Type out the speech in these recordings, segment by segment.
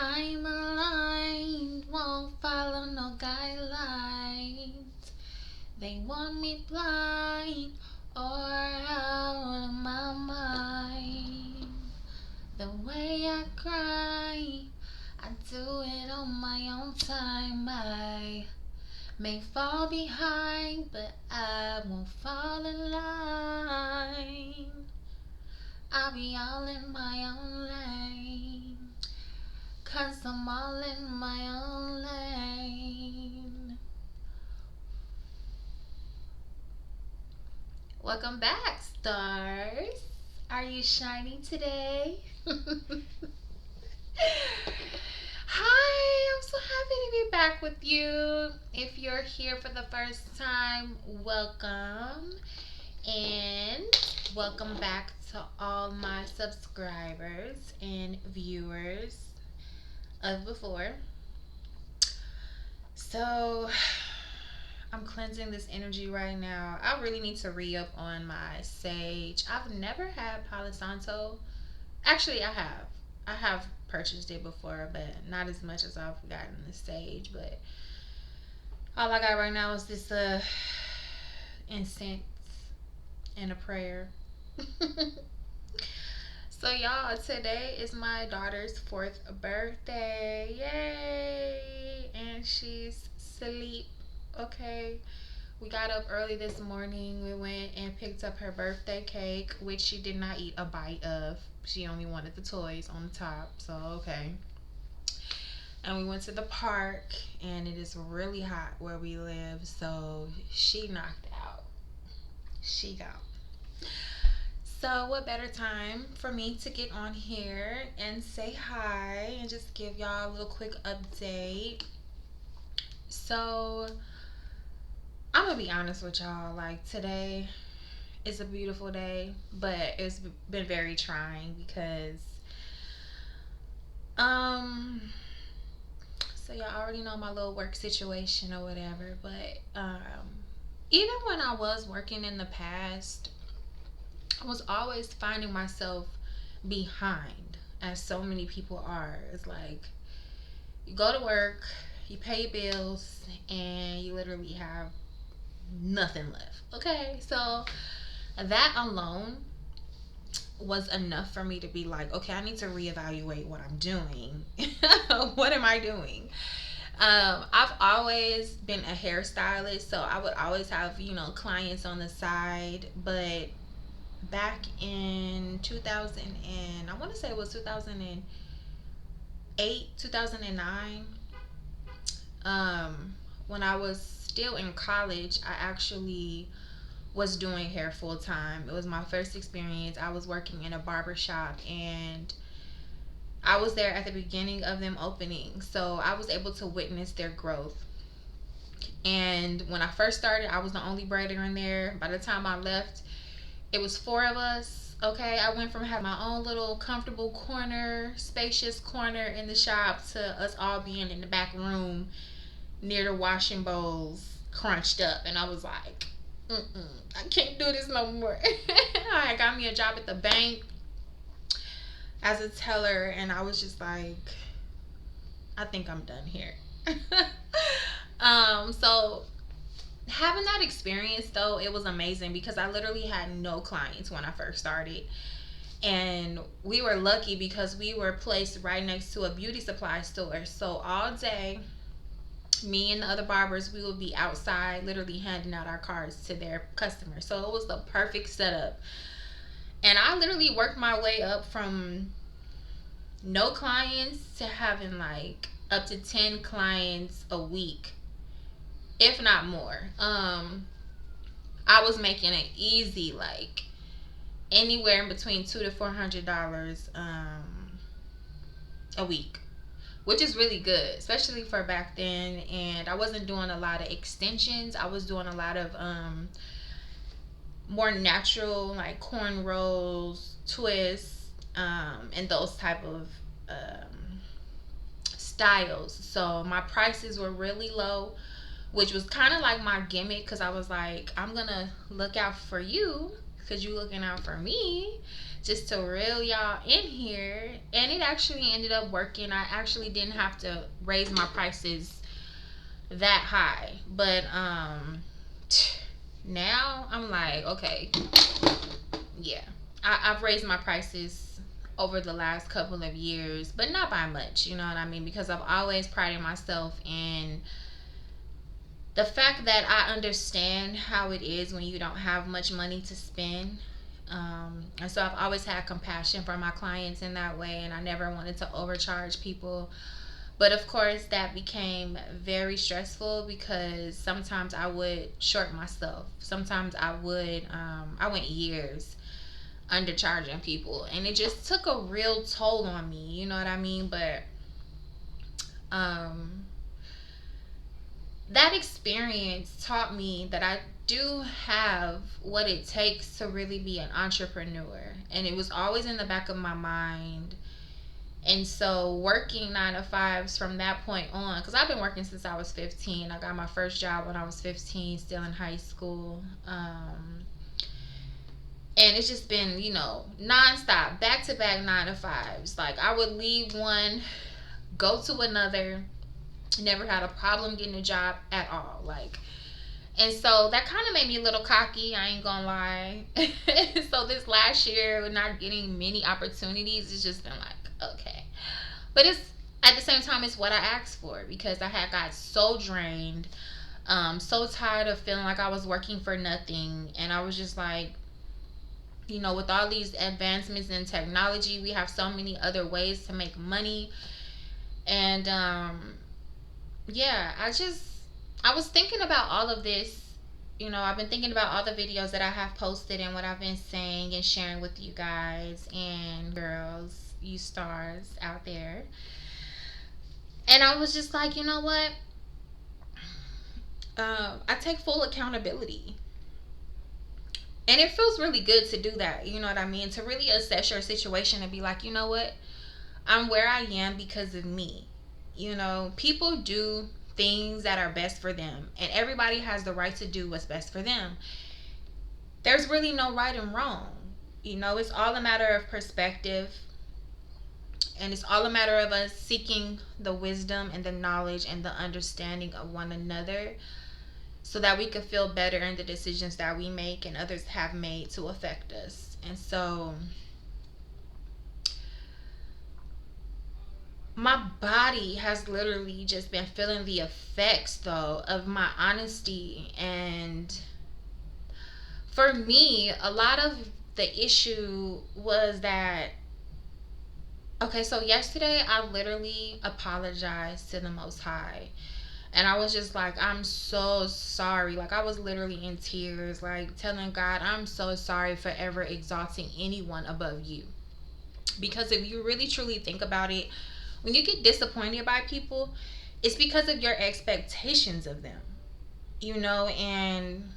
I'm aligned, won't follow no guidelines. They want me blind or out of my mind. The way I cry, I do it on my own time. I may fall behind, but I won't fall in line. I'll be all in my own lane. 'Cause I'm all in my own lane. Welcome back, stars. Are you shining today? Hi, I'm so happy to be back with you. If you're here for the first time, welcome. And welcome back to all my subscribers and viewers of before. So, I'm cleansing this energy right now. I really need to re-up on my sage. I've never had Palo Santo. Actually, I have. I have purchased it before, but not as much as I've gotten the sage. But all I got right now is this incense and a prayer. So y'all, today is my daughter's 4th birthday. Yay! And she's asleep. Okay. We got up early this morning. We went and picked up her birthday cake, which she did not eat a bite of. She only wanted the toys on the top. So, okay. And we went to the park, and it is really hot where we live. So, she knocked out. She got. So, what better time for me to get on here and say hi and just give y'all a little quick update. So, I'm gonna be honest with y'all. Like, today is a beautiful day, but it's been very trying because, so y'all already know my little work situation or whatever. But even when I was working in the past, I was always finding myself behind, as so many people are. It's like you go to work, you pay your bills, and you literally have nothing left. Okay, so that alone was enough for me to be like, okay, I need to reevaluate what I'm doing. What am I doing? I've always been a hairstylist, so I would always have, clients on the side. But back in 2000, and I want to say it was 2008, 2009, when I was still in college, I actually was doing hair full time. It was my first experience. I was working in a barber shop, and I was there at the beginning of them opening. So I was able to witness their growth. And when I first started, I was the only braider in there. By the time I left, it was 4 of us. Okay, I went from having my own little comfortable corner, spacious corner in the shop, to us all being in the back room near the washing bowls, crunched up. And I was like, I can't do this no more. I got me a job at the bank as a teller, and I was just like, I think I'm done here. So having that experience, though, it was amazing because I literally had no clients when I first started. And we were lucky because we were placed right next to a beauty supply store. So all day, me and the other barbers, we would be outside literally handing out our cards to their customers. So it was the perfect setup. And I literally worked my way up from no clients to having like up to 10 clients a week, if not more. I was making it easy, like anywhere in between $200 to $400 a week, which is really good, especially for back then. And I wasn't doing a lot of extensions. I was doing a lot of more natural, like cornrows, twists, and those type of styles. So my prices were really low, which was kind of like my gimmick, because I was like, I'm gonna look out for you because you looking out for me, just to reel y'all in here. And it actually ended up working. I actually didn't have to raise my prices that high. But now I'm like, okay, yeah. I've raised my prices over the last couple of years, but not by much, you know what I mean? Because I've always prided myself in the fact that I understand how it is when you don't have much money to spend. And so I've always had compassion for my clients in that way, and I never wanted to overcharge people. But of course, that became very stressful because sometimes I would short myself. Sometimes I went years undercharging people, and it just took a real toll on me. You know what I mean? But um, that experience taught me that I do have what it takes to really be an entrepreneur. And it was always in the back of my mind. And so working 9 to 5s from that point on, because I've been working since I was 15. I got my first job when I was 15, still in high school. And it's just been, nonstop, back to back 9 to 5s. Like I would leave one, go to another, never had a problem getting a job at all. Like, and so that kind of made me a little cocky, I ain't gonna lie. So this last year with not getting many opportunities, it's just been like, okay. But it's at the same time, it's what I asked for, because I had got so drained, so tired of feeling like I was working for nothing. And I was just like, with all these advancements in technology, we have so many other ways to make money. And yeah, I was thinking about all of this. I've been thinking about all the videos that I have posted and what I've been saying and sharing with you guys and girls, you stars out there. And I was just like, you know what? I take full accountability. And it feels really good to do that. You know what I mean? To really assess your situation and be like, you know what? I'm where I am because of me. People do things that are best for them, and everybody has the right to do what's best for them. There's really no right and wrong. It's all a matter of perspective, and it's all a matter of us seeking the wisdom and the knowledge and the understanding of one another, so that we could feel better in the decisions that we make and others have made to affect us. And so my body has literally just been feeling the effects, though, of my honesty. And for me, a lot of the issue was that, okay, so yesterday I literally apologized to the Most High. And I was just like, I'm so sorry. Like, I was literally in tears, like telling God, I'm so sorry for ever exalting anyone above you. Because if you really truly think about it, when you get disappointed by people, it's because of your expectations of them. And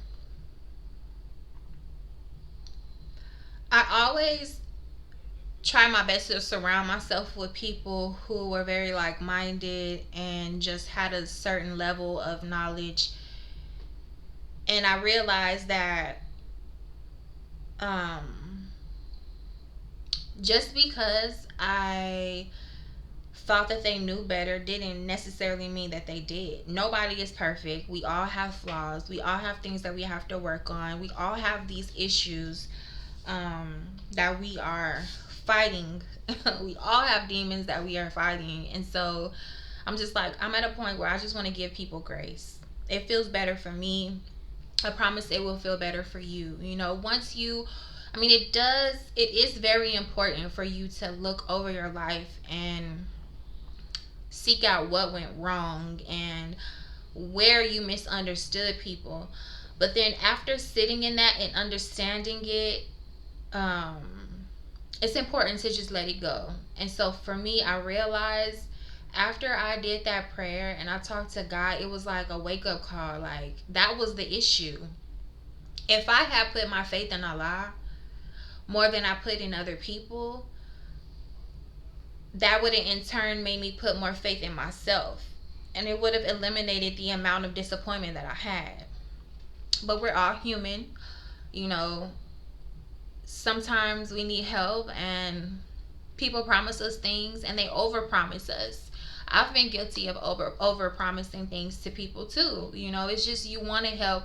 I always try my best to surround myself with people who were very like-minded and just had a certain level of knowledge. And I realized that just because I thought that they knew better didn't necessarily mean that they did. Nobody is perfect. We all have flaws. We all have things that we have to work on. We all have these issues that we are fighting. We all have demons that we are fighting. And so I'm just like, I'm at a point where I just want to give people grace. It feels better for me. I promise it will feel better for you. Once you, it is very important for you to look over your life and seek out what went wrong and where you misunderstood people. But then after sitting in that and understanding it, it's important to just let it go. And so for me, I realized after I did that prayer and I talked to God, it was like a wake-up call. Like, that was the issue. If I had put my faith in Allah more than I put in other people, that would have in turn made me put more faith in myself. And it would have eliminated the amount of disappointment that I had. But we're all human. sometimes we need help, and people promise us things and they overpromise us. I've been guilty of over promising things to people too. You know, it's just you want to help,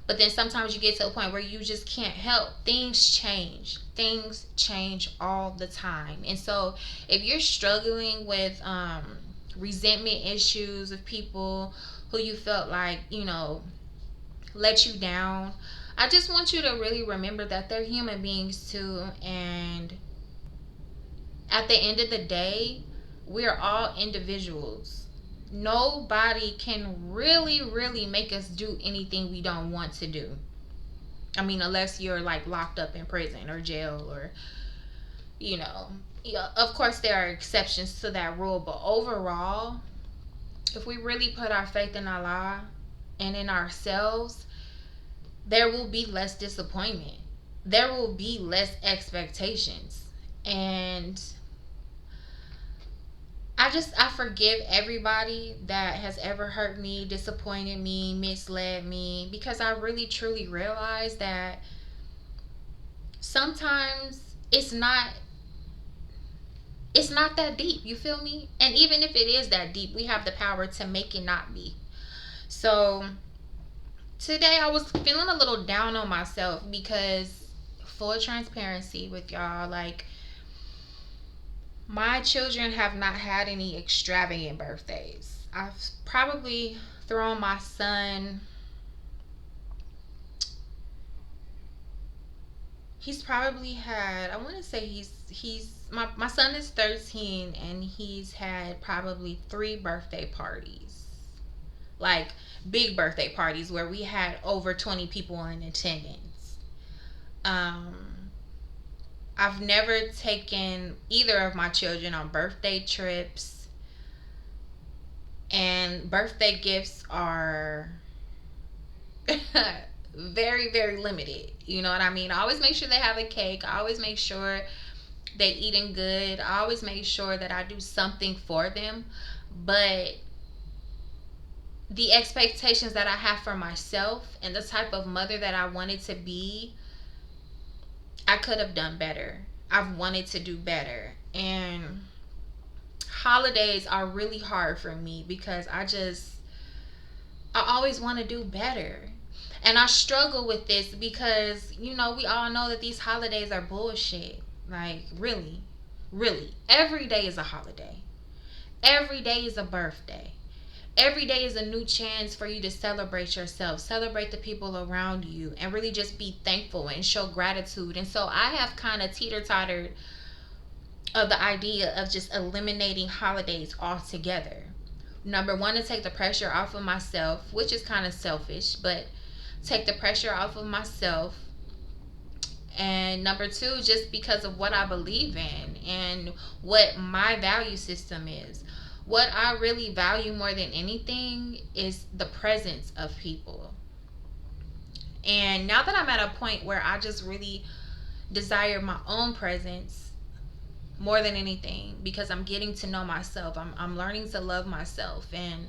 but then sometimes you get to a point where you just can't help. Things change. Things change all the time. And so if you're struggling with resentment issues of people who you felt like, let you down, I just want you to really remember that they're human beings too. And at the end of the day, we're all individuals. Nobody can really make us do anything we don't want to do. I mean, unless you're like locked up in prison or jail, or, you know, yeah, of course there are exceptions to that rule, but overall, if we really put our faith in Allah and in ourselves, there will be less disappointment. There will be less expectations. And I forgive everybody that has ever hurt me, disappointed me, misled me, because I really truly realize that sometimes it's not that deep, you feel me? And even if it is that deep, we have the power to make it not be. So today I was feeling a little down on myself because, full transparency with y'all, like, my children have not had any extravagant birthdays. I've probably thrown my son, he's probably had, I want to say my son is 13, and he's had probably 3 birthday parties. Like, big birthday parties where we had over 20 people in attendance. Um I've never taken either of my children on birthday trips, and birthday gifts are very, very limited. You know what I mean? I always make sure they have a cake. I always make sure they eating good. I always make sure that I do something for them. But the expectations that I have for myself and the type of mother that I wanted to be, I could have done better. I've wanted to do better. And holidays are really hard for me because I always want to do better. And I struggle with this because, we all know that these holidays are bullshit. Like, really, really. Every day is a holiday. Every day is a birthday. Every day is a new chance for you to celebrate yourself, celebrate the people around you, and really just be thankful and show gratitude. And so I have kind of teeter-tottered of the idea of just eliminating holidays altogether. Number one, to take the pressure off of myself, which is kind of selfish, but take the pressure off of myself. And number two, just because of what I believe in and what my value system is. What I really value more than anything is the presence of people. And now that I'm at a point where I just really desire my own presence more than anything, because I'm getting to know myself, I'm learning to love myself. And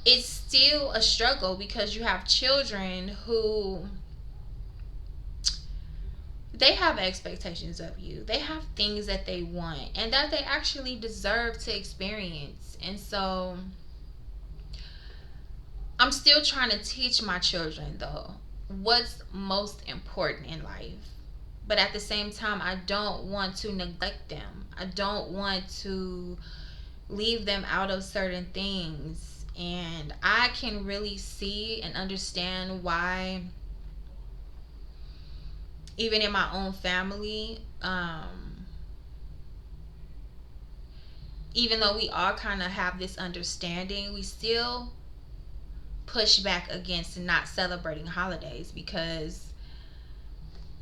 it's still a struggle because you have children who, they have expectations of you. They have things that they want and that they actually deserve to experience. And so I'm still trying to teach my children, though, what's most important in life. But at the same time, I don't want to neglect them. I don't want to leave them out of certain things. And I can really see and understand why, even in my own family, even though we all kind of have this understanding, we still push back against not celebrating holidays because,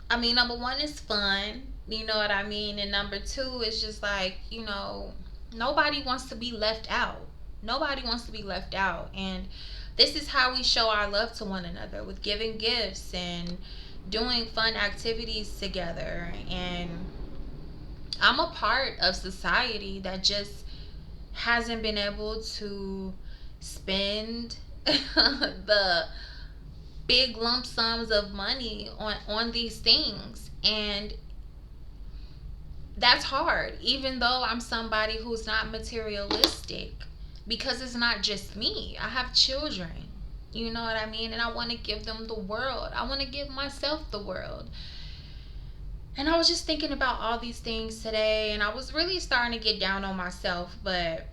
I mean, number one is fun, you know what I mean? And number two is just like, nobody wants to be left out. Nobody wants to be left out. And this is how we show our love to one another, with giving gifts and doing fun activities together. And I'm a part of society that just hasn't been able to spend the big lump sums of money on these things, and that's hard, even though I'm somebody who's not materialistic, because it's not just me. I have children, you know what I mean, and I want to give them the world. I want to give myself the world. And I was just thinking about all these things today, and I was really starting to get down on myself, but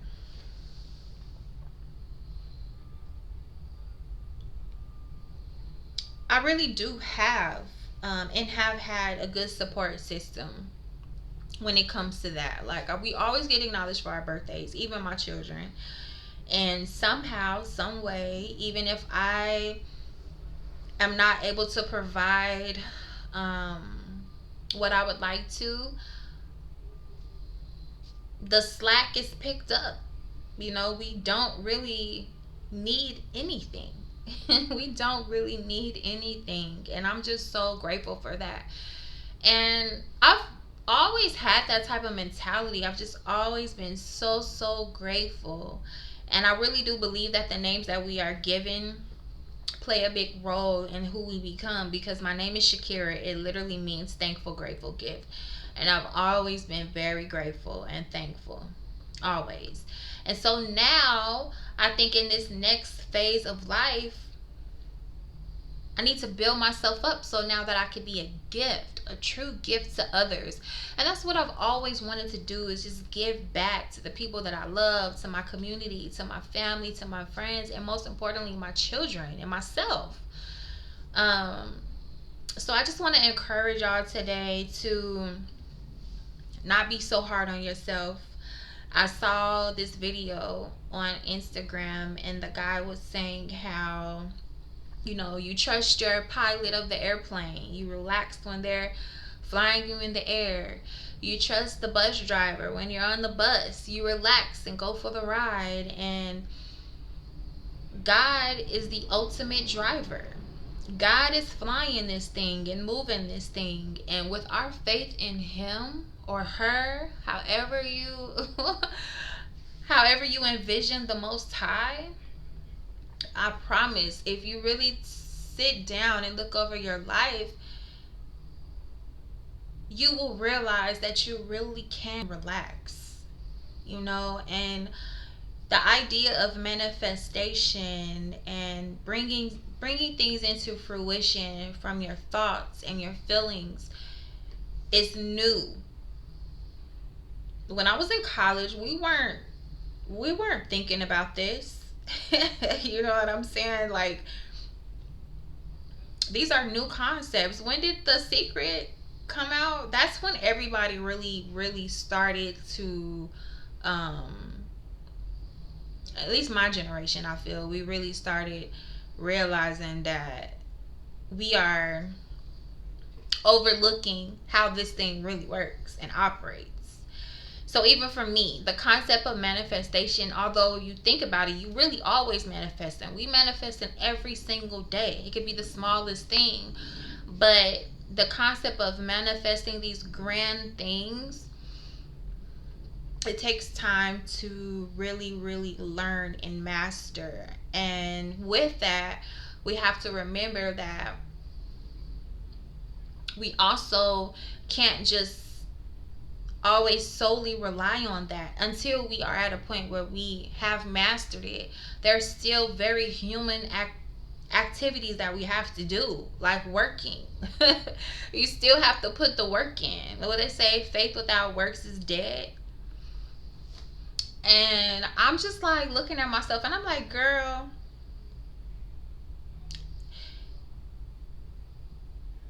I really do have, and have had a good support system when it comes to that. Like, we always get acknowledged for our birthdays, even my children. And somehow, some way, even if I am not able to provide what I would like to, the slack is picked up. You know, we don't really need anything. We don't really need anything. And I'm just so grateful for that. And I've always had that type of mentality. I've just always been so, so grateful. And I really do believe that the names that we are given play a big role in who we become, because my name is Shakira. It literally means thankful, grateful, gift. And I've always been very grateful and thankful. Always. And so now I think in this next phase of life, I need to build myself up so now that I can be a gift, a true gift to others. And that's what I've always wanted to do, is just give back to the people that I love, to my community, to my family, to my friends, and most importantly, my children and myself. Um, so I just want to encourage y'all today to not be so hard on yourself. I saw this video on Instagram, and the guy was saying how, you know, you trust your pilot of the airplane. You relax when they're flying you in the air. You trust the bus driver when you're on the bus. You relax and go for the ride. And God is the ultimate driver. God is flying this thing and moving this thing. And with our faith in Him or her, however you however you envision the Most High, I promise, if you really sit down and look over your life, you will realize that you really can relax, you know. And the idea of manifestation and bringing things into fruition from your thoughts and your feelings is new. When I was in college, we weren't thinking about this. You know what I'm saying? Like, these are new concepts. When did The Secret come out? That's when everybody really, really started to, um, at least my generation, I feel, we really started realizing that we are overlooking how this thing really works and operates. So even for me, the concept of manifestation, although you think about it, you really always manifest, and we manifest in every single day. It could be the smallest thing, but the concept of manifesting these grand things, it takes time to really, really learn and master. And with that, we have to remember that we also can't just always solely rely on that. Until we are at a point where we have mastered it, there's still very human activities that we have to do, like working. You still have to put the work in. What they say, faith without works is dead. And I'm just like looking at myself, and I'm like, girl,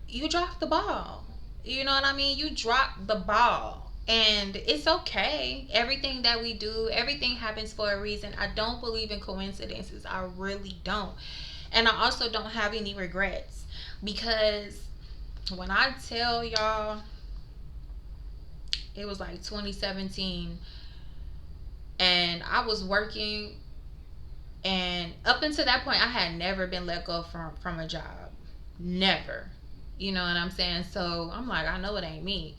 you dropped the ball. You know what I mean? You dropped the ball. And it's okay. Everything that we do, everything happens for a reason. I don't believe in coincidences. I really don't. And I also don't have any regrets, because when I tell y'all, it was like 2017, and I was working, and up until that point, I had never been let go from a job. Never. You know what I'm saying? So I'm like, I know it ain't me.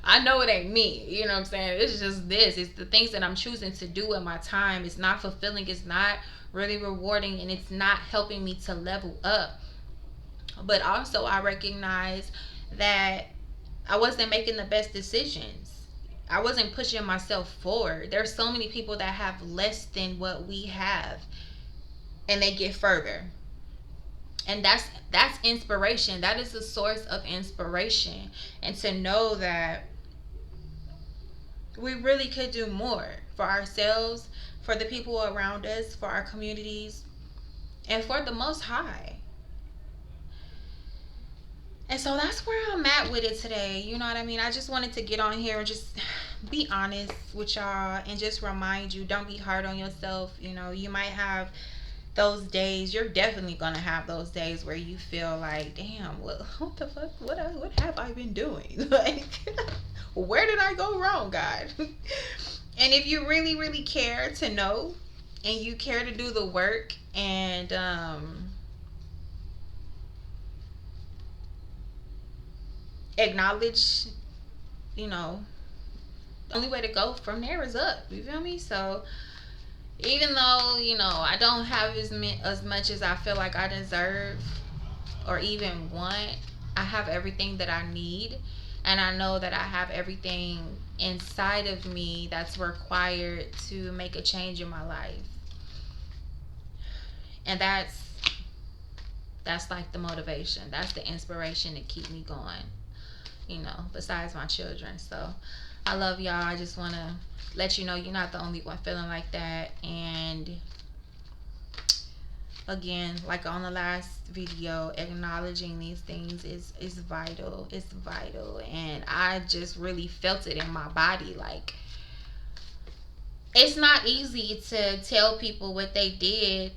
I know it ain't me. You know what I'm saying? It's just this. It's the things that I'm choosing to do with my time. It's not fulfilling. It's not really rewarding. And it's not helping me to level up. But also, I recognize that I wasn't making the best decisions. I wasn't pushing myself forward. There's so many people that have less than what we have and they get further. And that's inspiration. That is a source of inspiration. And to know that we really could do more for ourselves, for the people around us, for our communities, and for the most high. And so that's where I'm at with it today. You know what I mean? I just wanted to get on here and just be honest with y'all and just remind you, don't be hard on yourself. You know, you might have those days. You're definitely gonna have those days where you feel like, damn, what the fuck? What have I been doing? Like, where did I go wrong, God? And if you really, really care to know, and you care to do the work, and acknowledge, you know, the only way to go from there is up. You feel me? So even though, you know, I don't have as much as I feel like I deserve or even want, I have everything that I need, and I know that I have everything inside of me that's required to make a change in my life. And that's like the motivation. That's the inspiration to keep me going, you know, besides my children. So I love y'all. I just want to let you know you're not the only one feeling like that. And again, like on the last video, acknowledging these things is vital. It's vital. And I just really felt it in my body. Like, it's not easy to tell people what they did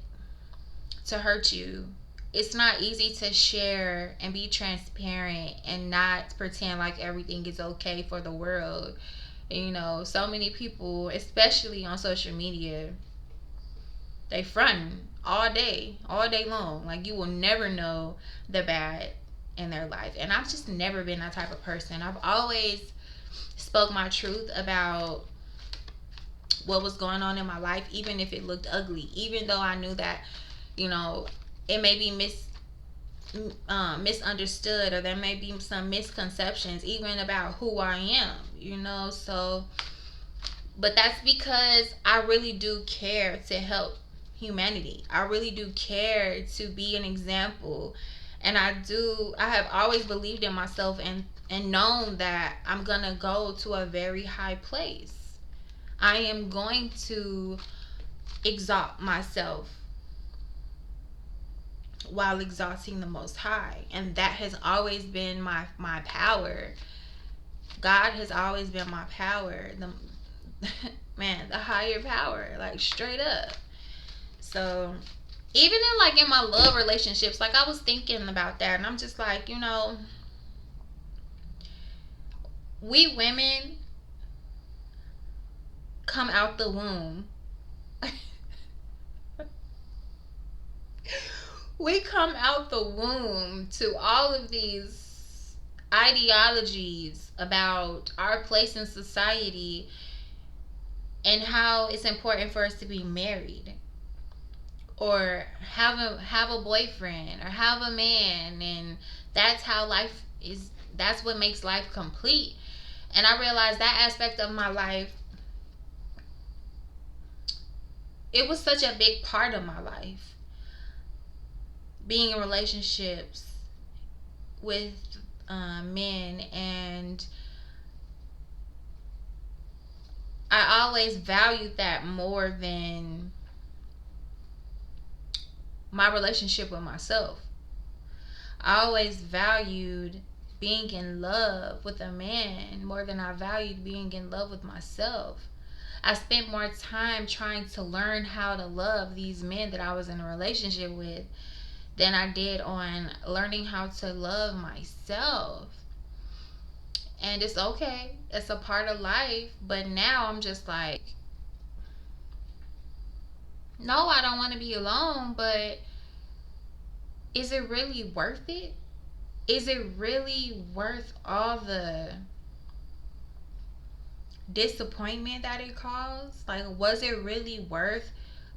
to hurt you. It's not easy to share and be transparent and not pretend like everything is okay for the world. You know, so many people, especially on social media, they front all day long. Like, you will never know the bad in their life. And I've just never been that type of person. I've always spoke my truth about what was going on in my life, even if it looked ugly, even though I knew that, you know, it may be misunderstood, or there may be some misconceptions even about who I am, you know. So, but that's because I really do care to help humanity. I really do care to be an example. And I have always believed in myself, and known that I'm going to go to a very high place. I am going to exalt myself while exalting the Most High. And that has always been my power. God has always been my power. Man, the higher power, like, straight up. So even in my love relationships, like, I was thinking about that, and I'm just like, you know, we women come out the womb. We come out the womb to all of these ideologies about our place in society and how it's important for us to be married, or have a boyfriend, or have a man, and that's how life is. That's what makes life complete. And I realized that aspect of my life, it was such a big part of my life, being in relationships with men. And I always valued that more than my relationship with myself. I always valued being in love with a man more than I valued being in love with myself. I spent more time trying to learn how to love these men that I was in a relationship with than I did on learning how to love myself. And it's okay, it's a part of life. But now I'm just like, no, I don't want to be alone, but is it really worth it? Is it really worth all the disappointment that it caused? Like, was it really worth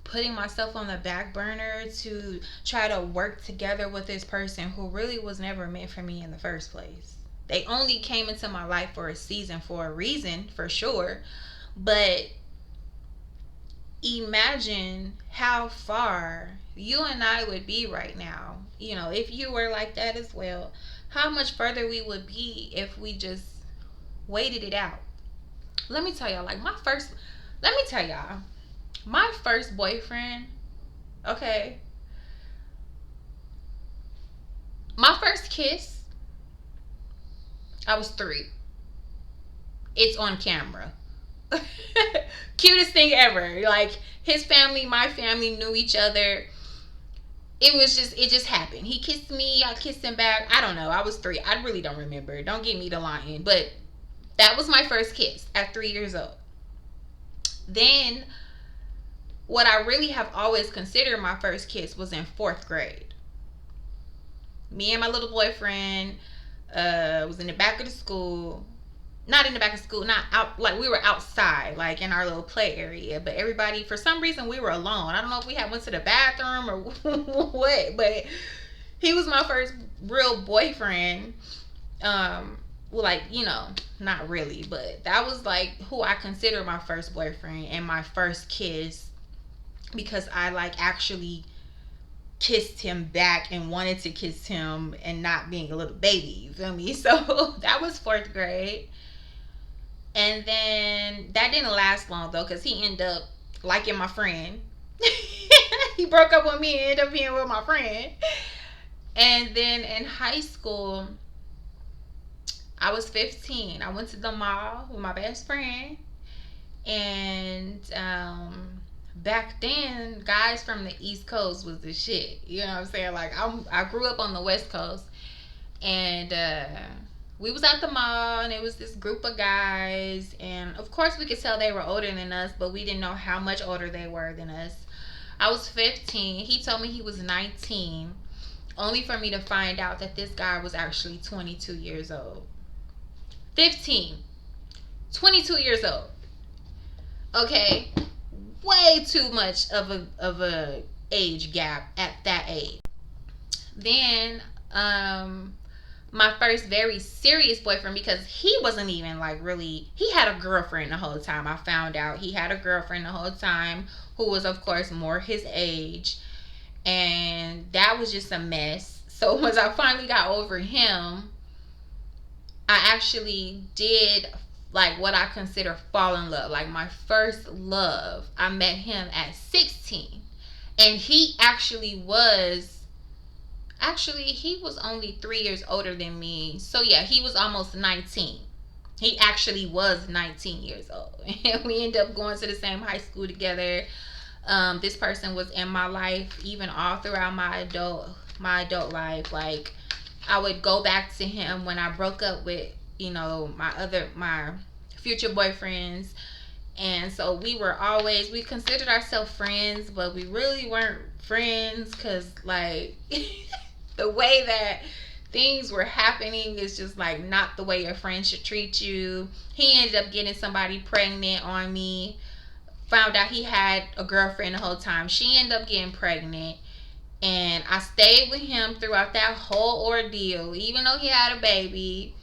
putting myself on the back burner to try to work together with this person who really was never meant for me in the first place. They only came into my life for a season, for a reason, for sure. But imagine how far you and I would be right now, if you were like that as well. How much further we would be if we just waited it out. Let me tell y'all, let me tell y'all, my first boyfriend, okay, my first kiss, I was 3. It's on camera. Cutest thing ever. Like, his family, my family knew each other. It just happened. He kissed me, I kissed him back. I don't know. I was 3. I really don't remember. Don't get me to lying. But that was my first kiss at 3 years old. Then, what I really have always considered my first kiss was in 4th grade. Me and my little boyfriend was in the back of the school. Not in the back of school, not out, like we were outside, like in our little play area. But everybody, for some reason, we were alone. I don't know if we had went to the bathroom or what, but he was my first real boyfriend. Well, like, not really, but that was like who I consider my first boyfriend and my first kiss, because I like actually kissed him back and wanted to kiss him and not being a little baby, you feel me? So that was 4th grade. And then that didn't last long though, because he ended up liking my friend. He broke up with me and ended up being with my friend. And then in high school, I was 15. I went to the mall with my best friend. And back then, guys from the East Coast was the shit. You know what I'm saying? Like, I grew up on the West Coast. And we was at the mall, and it was this group of guys, and of course we could tell they were older than us, but we didn't know how much older they were than us. I was 15. He told me he was 19, only for me to find out that this guy was actually 22 years old. 15, 22 years old. Okay, way too much of a age gap at that age. Then my first very serious boyfriend, because he wasn't even like really, he had a girlfriend the whole time. I found out he had a girlfriend the whole time who was of course more his age, and that was just a mess. So once I finally got over him, I actually did like what I consider fall in love, like my first love. I met him at 16, and he he was only 3 years older than me. So yeah, he was almost 19. He actually was 19 years old. And we ended up going to the same high school together. This person was in my life even all throughout my adult life. Like, I would go back to him when I broke up with, my future boyfriends. And so we considered ourselves friends, but we really weren't friends, because like the way that things were happening is just like not the way your friend should treat you. He ended up getting somebody pregnant on me. Found out he had a girlfriend the whole time. She ended up getting pregnant. And I stayed with him throughout that whole ordeal, even though he had a baby.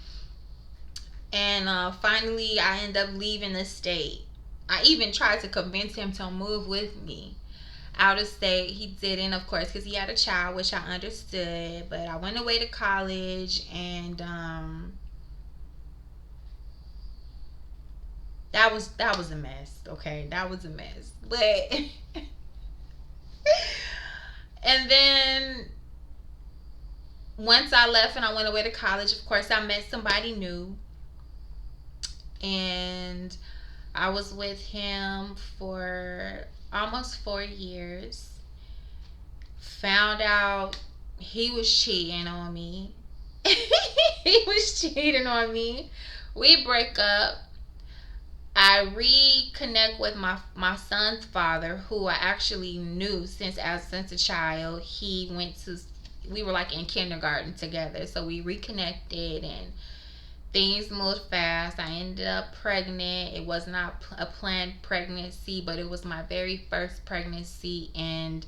And finally, I ended up leaving the state. I even tried to convince him to move with me out of state. He didn't, of course, because he had a child, which I understood. But I went away to college, and that was a mess. Okay, that was a mess. But and then once I left and I went away to college, of course, I met somebody new, and I was with him for almost 4 years. Found out he was cheating on me. He was cheating on me. We break up. I reconnect with my son's father, who I actually knew since a child. We were like in kindergarten together, so we reconnected, and things moved fast. I ended up pregnant. It was not a planned pregnancy, but it was my very first pregnancy, and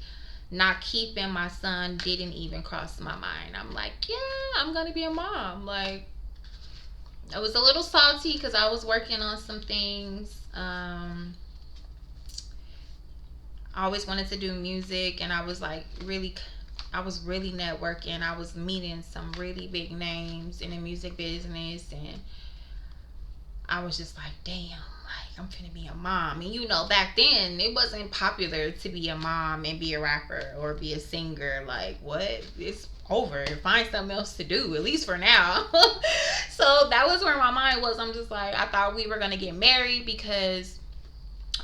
not keeping my son didn't even cross my mind. I'm like, yeah, I'm gonna be a mom. Like, I was a little salty because I was working on some things. I always wanted to do music, and I was like I was really networking. I was meeting some really big names in the music business, and I was just like, damn, like, I'm finna be a mom. And back then it wasn't popular to be a mom and be a rapper or be a singer. Like, what? It's over. Find something else to do, at least for now. So that was where my mind was. I'm just like, I thought we were gonna get married because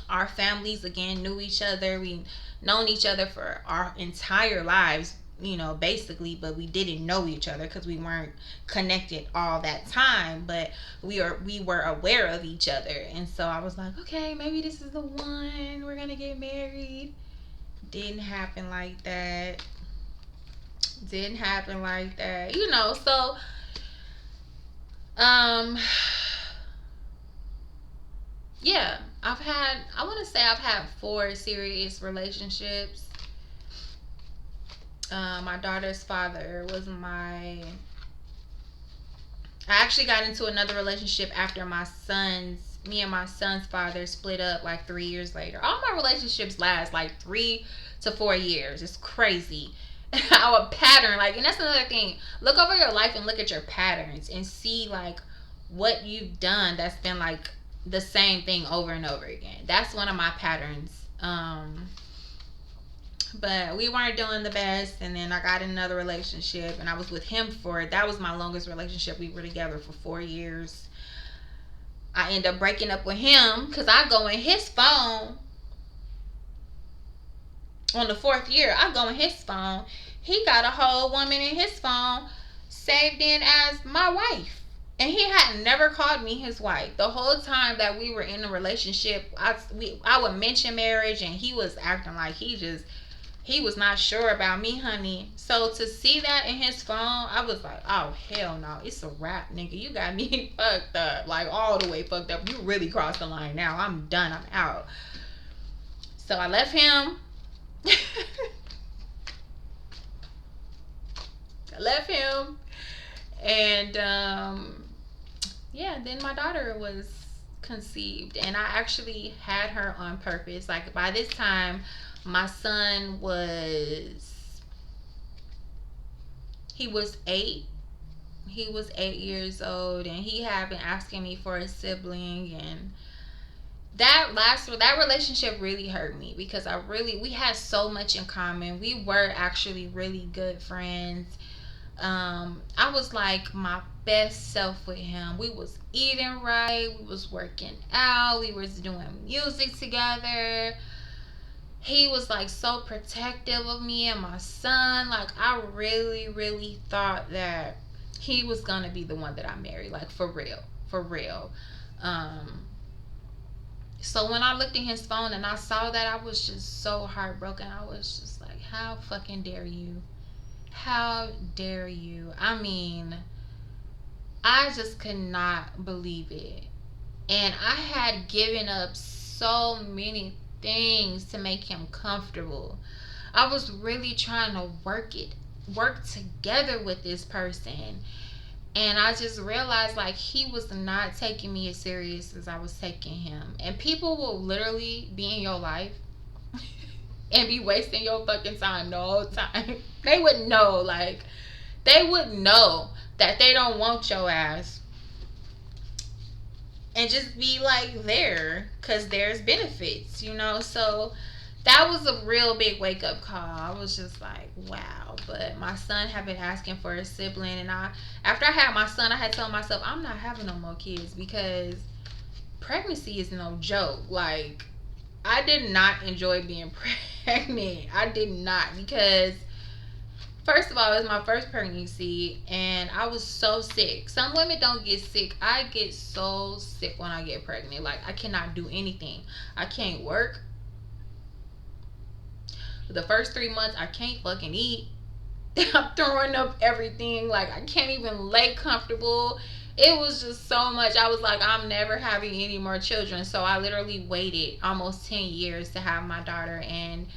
our families again knew each other. We known each other for our entire lives, basically, but we didn't know each other because we weren't connected all that time. But we were aware of each other, and so I was like, okay, maybe this is the one. We're gonna get married. Didn't happen like that. Didn't happen like that. So um yeah, I want to say I've had 4 serious relationships. My daughter's father was I actually got into another relationship after me and my son's father split up like 3 years later. All my relationships last like 3 to 4 years. It's crazy. Our pattern, like, and that's another thing. Look over your life and look at your patterns and see like what you've done that's been like the same thing over and over again. That's one of my patterns. But we weren't doing the best, and then I got in another relationship, and I was with him that was my longest relationship. We were together for 4 years. I end up breaking up with him because I go in his phone on the 4th year. I go in his phone. He got a whole woman in his phone saved in as my wife. And he had never called me his wife. The whole time that we were in a relationship, I would mention marriage, and he was acting like he was not sure about me, honey. So to see that in his phone, I was like, oh, hell no. It's a wrap, nigga. You got me fucked up. Like, all the way fucked up. You really crossed the line now. I'm done. I'm out. So I left him. I left him. And, yeah, then my daughter was conceived. And I actually had her on purpose. Like, by this time, my son he was 8. He was 8 years old, and he had been asking me for a sibling. And that relationship really hurt me because we had so much in common. We were actually really good friends. I was like my best self with him. We was eating right, we was working out, we was doing music together. He was like so protective of me and my son. Like, I really, really thought that he was gonna be the one that I married, like, for real, for real. So when I looked at his phone and I saw that, I was just so heartbroken. I was just like, how fucking dare you? How dare you? I mean, I just could not believe it. And I had given up so many things to make him comfortable. I was really trying to work together with this person. And I just realized like he was not taking me as serious as I was taking him. And people will literally be in your life and be wasting your fucking time the whole time. They would know, like, they would know that they don't want your ass and just be like there because there's benefits, So that was a real big wake up call. I was just like, wow. But my son had been asking for a sibling, and after I had my son, I had told myself I'm not having no more kids because pregnancy is no joke. Like, I did not enjoy being pregnant. I did not, because first of all, it was my first pregnancy, and I was so sick. Some women don't get sick. I get so sick when I get pregnant. Like, I cannot do anything. I can't work. The first 3 months, I can't fucking eat. I'm throwing up everything. Like, I can't even lay comfortable. It was just so much. I was like, I'm never having any more children. So I literally waited almost 10 years to have my daughter. And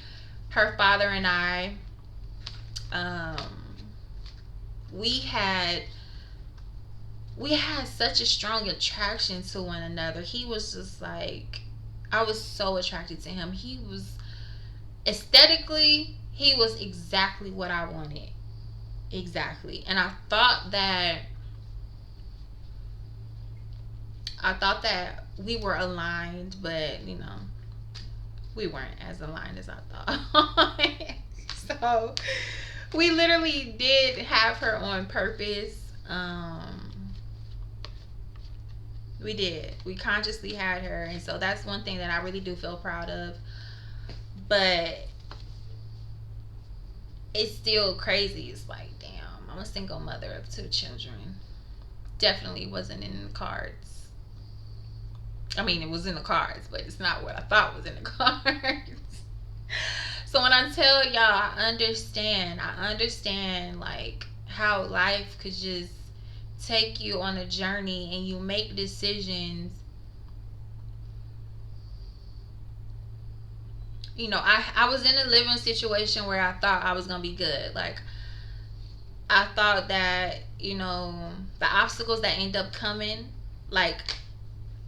her father and I, um, we had we had such a strong attraction to one another. He was just like, I was so attracted to him. He was aesthetically, he was exactly what I wanted. Exactly. And I thought that we were aligned, but we weren't as aligned as I thought. So we literally did have her on purpose. We did. We consciously had her, and so that's one thing that I really do feel proud of. But it's still crazy. It's like, damn, I'm a single mother of 2 children. Definitely wasn't in the cards. I mean, it was in the cards, but it's not what I thought was in the cards. So when I tell y'all, I understand like how life could just take you on a journey and you make decisions. I was in a living situation where I thought I was gonna be good. Like, I thought that, the obstacles that end up coming, like,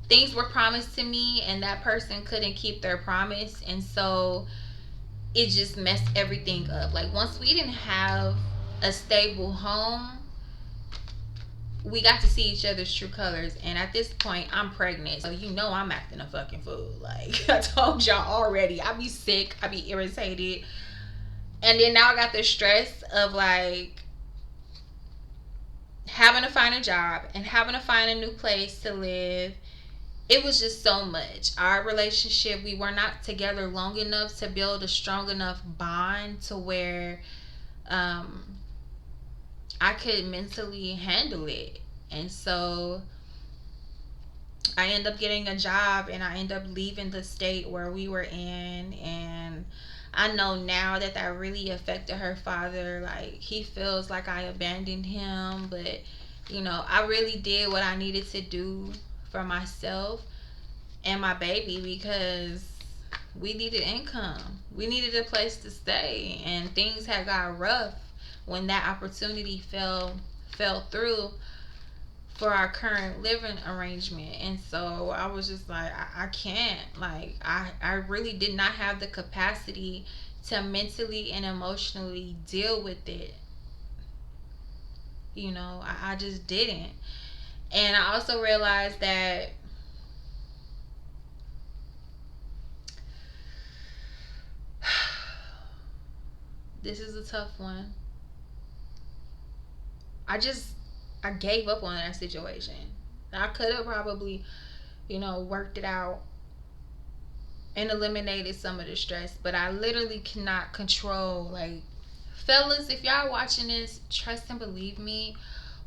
things were promised to me and that person couldn't keep their promise, and so it just messed everything up. Like, once we didn't have a stable home, we got to see each other's true colors. And at this point, I'm pregnant, so I'm acting a fucking fool. Like, I told y'all already, I be sick, I be irritated, and then now I got the stress of like having to find a job and having to find a new place to live. It was just so much. Our relationship, we were not together long enough to build a strong enough bond to where um, I could mentally handle it. And so I end up getting a job and I end up leaving the state where we were in. And I know now that that really affected her father. Like, he feels like I abandoned him, but I really did what I needed to do for myself and my baby, because we needed income. We needed a place to stay, and things had got rough when that opportunity fell through for our current living arrangement. And so I was just like, I can't. Like, I really did not have the capacity to mentally and emotionally deal with it. I just didn't. And I also realized that this is a tough one. I gave up on that situation. I could have probably, worked it out and eliminated some of the stress, but I literally cannot control. Like, fellas, if y'all watching this, trust and believe me,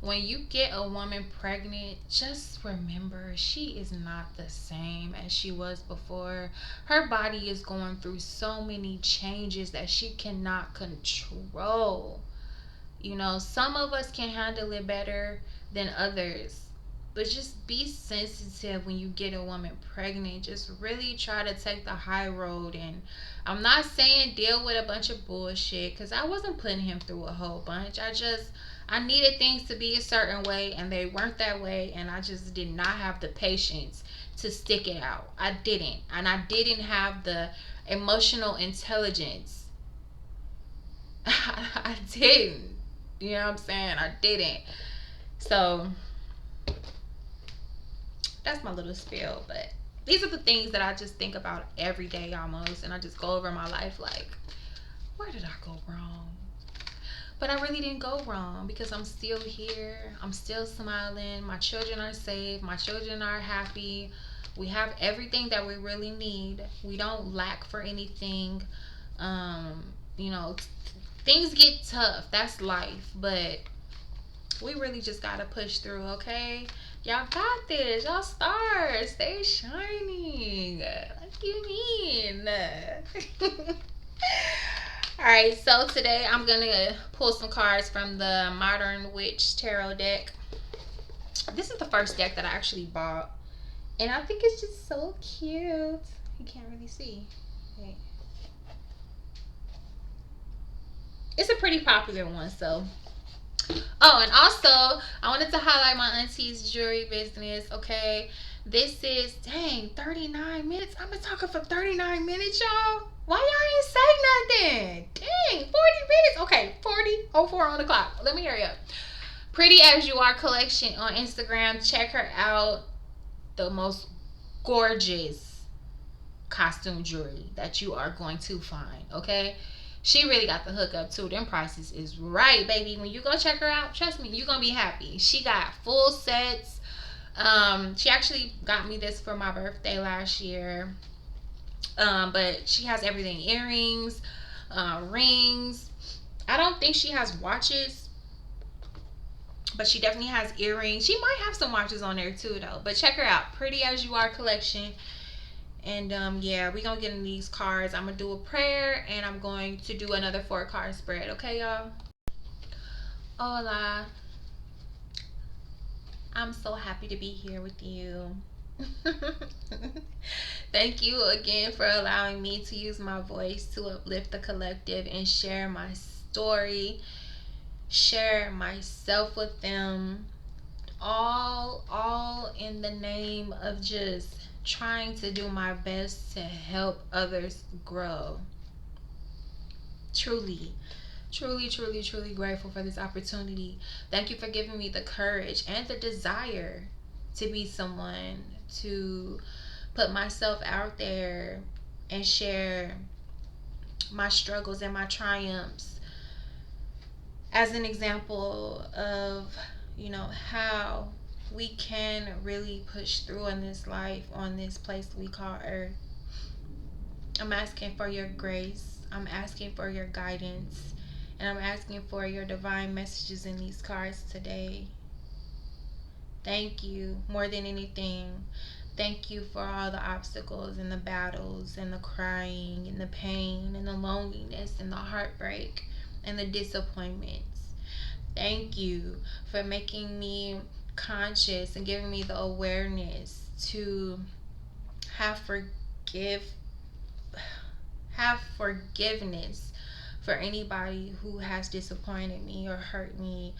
when you get a woman pregnant, just remember she is not the same as she was before. Her body is going through so many changes that she cannot control. Some of us can handle it better than others. But just be sensitive when you get a woman pregnant. Just really try to take the high road. And I'm not saying deal with a bunch of bullshit, because I wasn't putting him through a whole bunch. I needed things to be a certain way, and they weren't that way. And I just did not have the patience to stick it out. I didn't. And I didn't have the emotional intelligence. I didn't. You know what I'm saying? I didn't. So that's my little spiel. But these are the things that I just think about every day almost. And I just go over my life like, where did I go wrong? But I really didn't go wrong, because I'm still here. I'm still smiling. My children are safe. My children are happy. We have everything that we really need. We don't lack for anything. Um, you know, things get tough. That's life. But we really just gotta push through, okay? Y'all got this. Y'all stars. Stay shining. What do you mean? Alright, so today I'm gonna pull some cards from the Modern Witch Tarot deck. This is the first deck that I actually bought, and I think it's just so cute. You can't really see. Wait. It's a pretty popular one, so. Oh, and also, I wanted to highlight my auntie's jewelry business, okay? This is, dang, 39 minutes. I've been talking for 39 minutes, y'all. Why y'all ain't say nothing? Dang, 40 minutes. Okay, 40:04 on the clock. Let me hurry up. Pretty As You Are collection on Instagram. Check her out. The most gorgeous costume jewelry that you are going to find, okay? She really got the hookup too. Them prices is right, baby. When you go check her out, trust me, you're gonna be happy. She got full sets. She actually got me this for my birthday last year. But she has everything: earrings, rings. I don't think she has watches, but she definitely has earrings. She might have some watches on there too, though. But check her out, Pretty As You Are collection. And yeah, we're gonna get in these cards. I'm gonna do a prayer and I'm going to do another 4-card spread. Okay, y'all? Hola. I'm so happy to be here with you. Thank you again for allowing me to use my voice to uplift the collective and share my story, share myself with them, all in the name of just trying to do my best to help others grow. Truly, truly, truly, truly grateful for this opportunity. Thank you for giving me the courage and the desire to be someone, to put myself out there and share my struggles and my triumphs as an example of, how we can really push through in this life, on this place we call earth. I'm asking for your grace. I'm asking for your guidance. And I'm asking for your divine messages in these cards today. Thank you more than anything. Thank you for all the obstacles and the battles and the crying and the pain and the loneliness and the heartbreak and the disappointments. Thank you for making me conscious and giving me the awareness to have forgive have forgiveness for anybody who has disappointed me or hurt me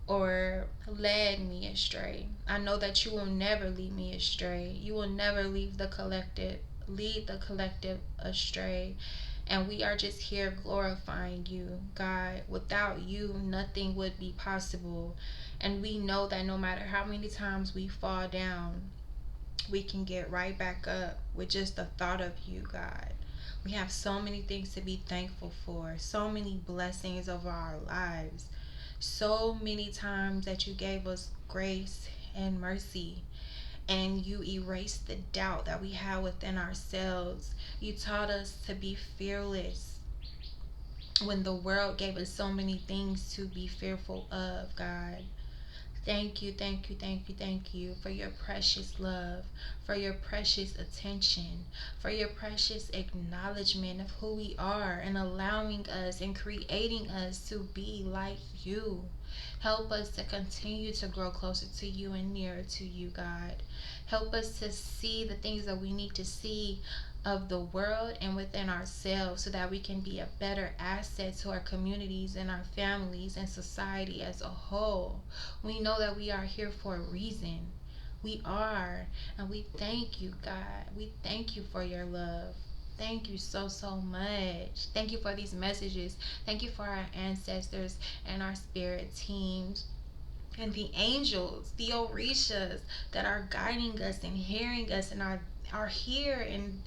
or led me astray. I know that you will never lead me astray. You will never lead the collective astray. And we are just here glorifying you, God. Without you, nothing would be possible. And we know that no matter how many times we fall down, we can get right back up with just the thought of you, God. We have so many things to be thankful for, so many blessings over our lives, so many times that you gave us grace and mercy, and you erased the doubt that we have within ourselves. You taught us to be fearless when the world gave us so many things to be fearful of, God. Thank you, thank you, thank you, thank you for your precious love, for your precious attention, for your precious acknowledgement of who we are and allowing us and creating us to be like you. Help us to continue to grow closer to you and nearer to you, God. Help us to see the things that we need to see of the world and within ourselves so that we can be a better asset to our communities and our families and society as a whole. We know that we are here for a reason. We are. And we thank you, God. We thank you for your love. Thank you so, so much. Thank you for these messages. Thank you for our ancestors and our spirit teams and the angels, the Orishas that are guiding us and hearing us and are here and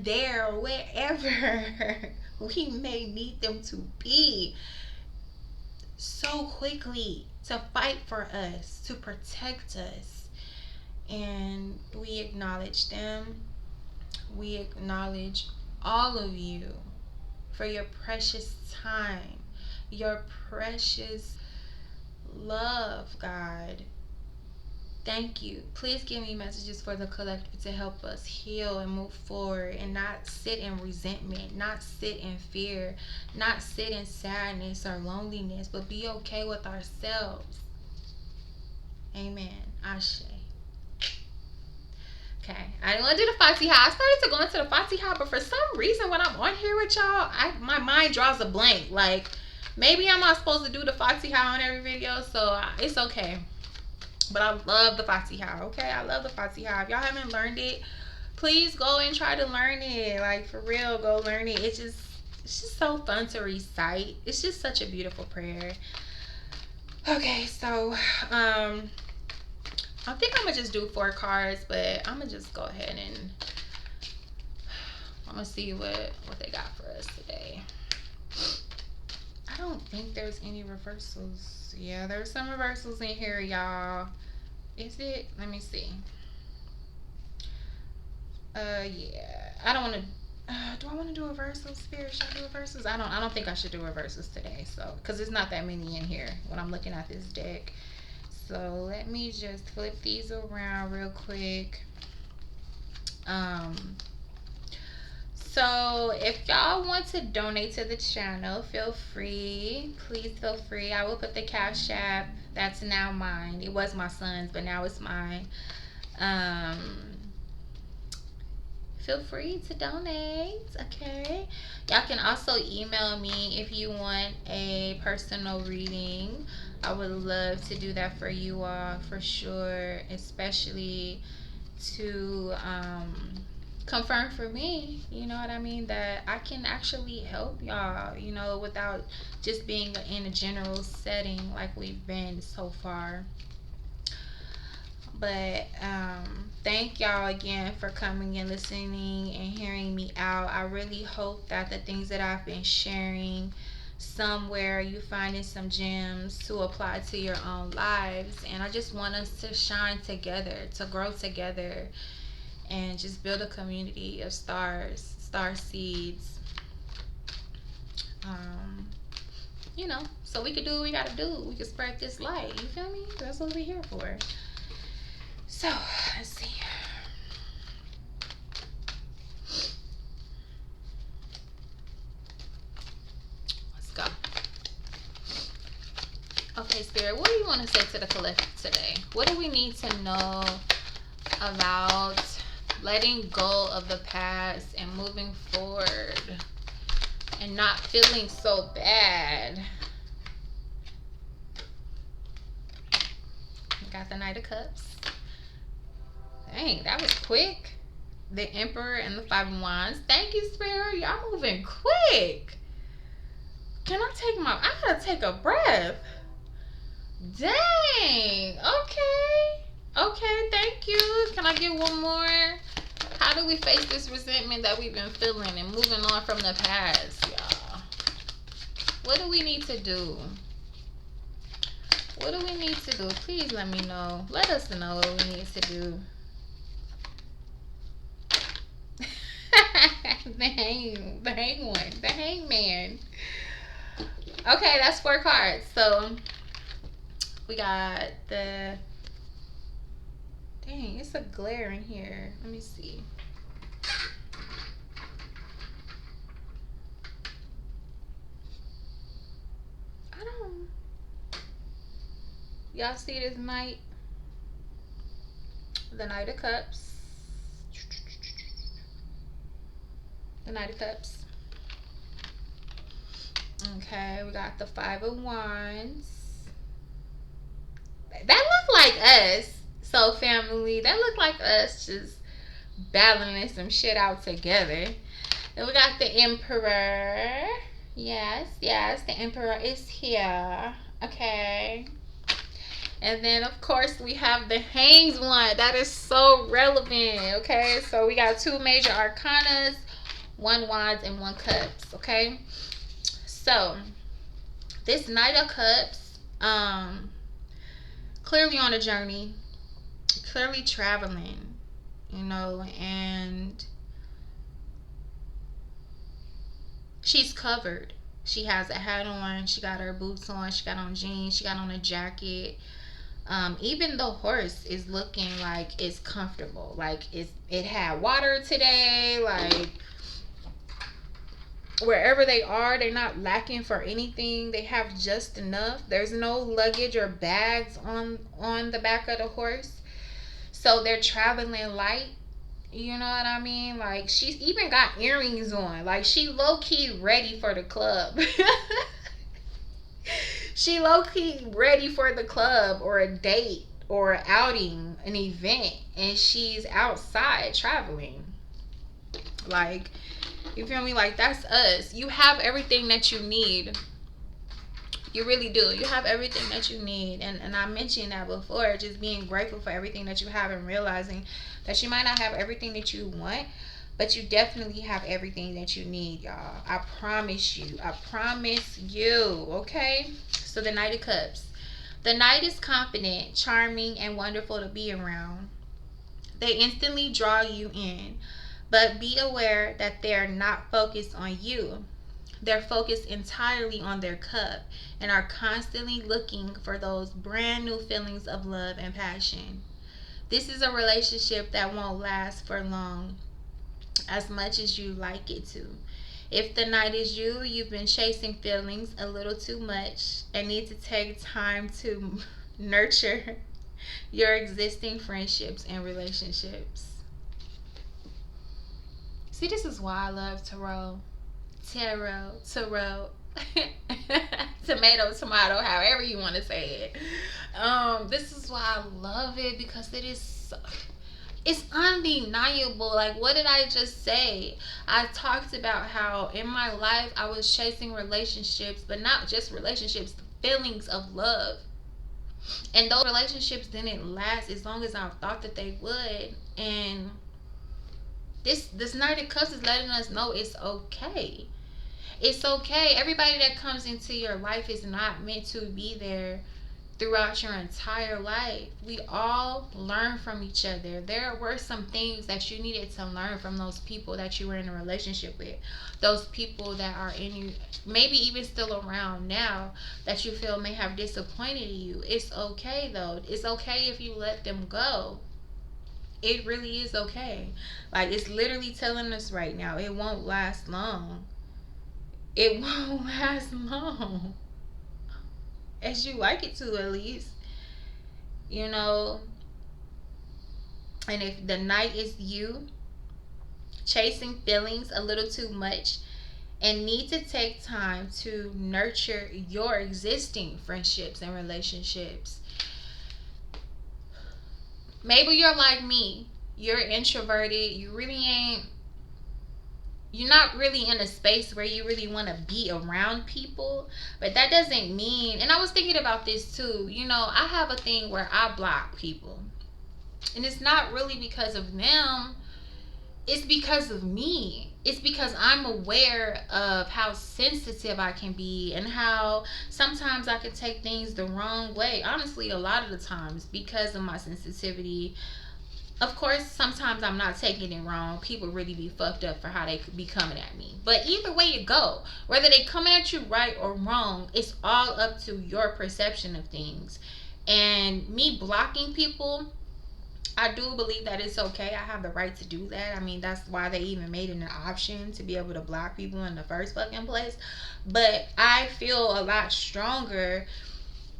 there or wherever we may need them to be so quickly to fight for us, to protect us. And we acknowledge them. We acknowledge all of you for your precious time, your precious love, God. Thank you. Please give me messages for the collective to help us heal and move forward and not sit in resentment, not sit in fear, not sit in sadness or loneliness, but be okay with ourselves. Amen. Ashe. Okay, I didn't want to do the Fatiha. I started to go into the Fatiha, but for some reason, when I'm on here with y'all, my mind draws a blank. Like, maybe I'm not supposed to do the Fatiha on every video, so it's okay. But I love the Fatiha, okay? I love the Fatiha. If y'all haven't learned it, please go and try to learn it. Like, for real, go learn it. It's just so fun to recite. It's just such a beautiful prayer. Okay, so I think I'm gonna just do 4 cards, but I'm gonna just go ahead and I'm gonna see what they got for us today. I don't think there's any reversals. Yeah, there's some reversals in here, y'all. Is it? Let me see. Yeah. I don't want to. Do I want to do reversals, Spirit? Should I do reversals? I don't think I should do reversals today. So, because there's not that many in here when I'm looking at this deck. So let me just flip these around real quick. So if y'all want to donate to the channel, feel free. Please feel free. I will put the Cash App. That's now mine. It was my son's, but now it's mine. Feel free to donate, okay? Y'all can also email me if you want a personal reading. I would love to do that for you all, for sure, especially to confirm for me, you know what I mean, that I can actually help y'all, you know, without just being in a general setting like we've been so far. But thank y'all again for coming and listening and hearing me out. I really hope that the things that I've been sharing, somewhere you finding some gems to apply to your own lives. And I just want us to shine together, to grow together, and just build a community of star seeds. You know, so we can do what we gotta do. We can spread this light. You feel me? That's what we're here for. So, let's see. Let's go. Okay, Spirit, what do you want to say to the collective today? What do we need to know about letting go of the past and moving forward and not feeling so bad? We got the Knight of Cups. Dang, that was quick. The Emperor and the 5 of Wands. Thank you, Spirit. Y'all moving quick. Can I take I gotta take a breath. Dang. Okay, thank you. Can I get one more? How do we face this resentment that we've been feeling and moving on from the past, y'all? What do we need to do? What do we need to do? Please let me know. Let us know what we need to do. The Hangman. Okay, that's 4 cards. So we got the. Dang, it's a glare in here. Let me see. I don't. Y'all see this Knight? The Knight of Cups. The Knight of Cups. Okay, we got the 5 of Wands. That looked like us. So, family, that looked like us just battling some shit out together. Then we got the Emperor. Yes, the Emperor is here. Okay. And then, of course, we have the Hanged One. That is so relevant. Okay, so we got 2 major arcanas, 1 Wands and 1 Cups. Okay. So, this Knight of Cups, clearly on a journey, clearly traveling, you know, and she's covered. She has a hat on, she got her boots on, she got on jeans, she got on a jacket. Even the horse is looking like it's comfortable. Like it had water today, like wherever they are, they're not lacking for anything. They have just enough. There's no luggage or bags on the back of the horse. So they're traveling light. You know what I mean? Like, she's even got earrings on. Like, she low key ready for the club. She low key ready for the club or a date or an outing, an event, and she's outside traveling. Like, you feel me? Like, that's us. You have everything that you need. You really do. You have everything that you need. And I mentioned that before, just being grateful for everything that you have and realizing that you might not have everything that you want, but you definitely have everything that you need, y'all. I promise you. I promise you. Okay? So the Knight of Cups. The Knight is confident, charming, and wonderful to be around. They instantly draw you in. But be aware that they're not focused on you. They're focused entirely on their cup and are constantly looking for those brand new feelings of love and passion. This is a relationship that won't last for long, as much as you like it to. If the Knight is you, you've been chasing feelings a little too much and need to take time to nurture your existing friendships and relationships. See, this is why I love tarot. Tarot. Tomato, however you want to say it. This is why I love it, because it is so, it's undeniable. Like, what did I just say? I talked about how in my life I was chasing relationships, but not just relationships, feelings of love. And those relationships didn't last as long as I thought that they would. And this Knight of Cups is letting us know it's okay. It's okay. Everybody that comes into your life is not meant to be there throughout your entire life. We all learn from each other. There were some things that you needed to learn from those people that you were in a relationship with. Those people that are in you, maybe even still around now, that you feel may have disappointed you. It's okay though. It's okay if you let them go. It really is okay. Like, it's literally telling us right now, it won't last long. It won't last long. As you like it to, at least. You know, and if the Knight is you, chasing feelings a little too much and need to take time to nurture your existing friendships and relationships. Maybe you're like me. You're introverted. You're not really in a space where you really want to be around people. But that doesn't mean, and I was thinking about this too, I have a thing where I block people. And it's not really because of them, it's because of me. It's because I'm aware of how sensitive I can be and how sometimes I can take things the wrong way. Honestly, a lot of the times, because of my sensitivity. Of course, sometimes I'm not taking it wrong. People really be fucked up for how they could be coming at me. But either way you go, whether they come at you right or wrong, it's all up to your perception of things. And me blocking people, I do believe that it's okay. I have the right to do that. I mean, that's why they even made it an option to be able to block people in the first fucking place. But I feel a lot stronger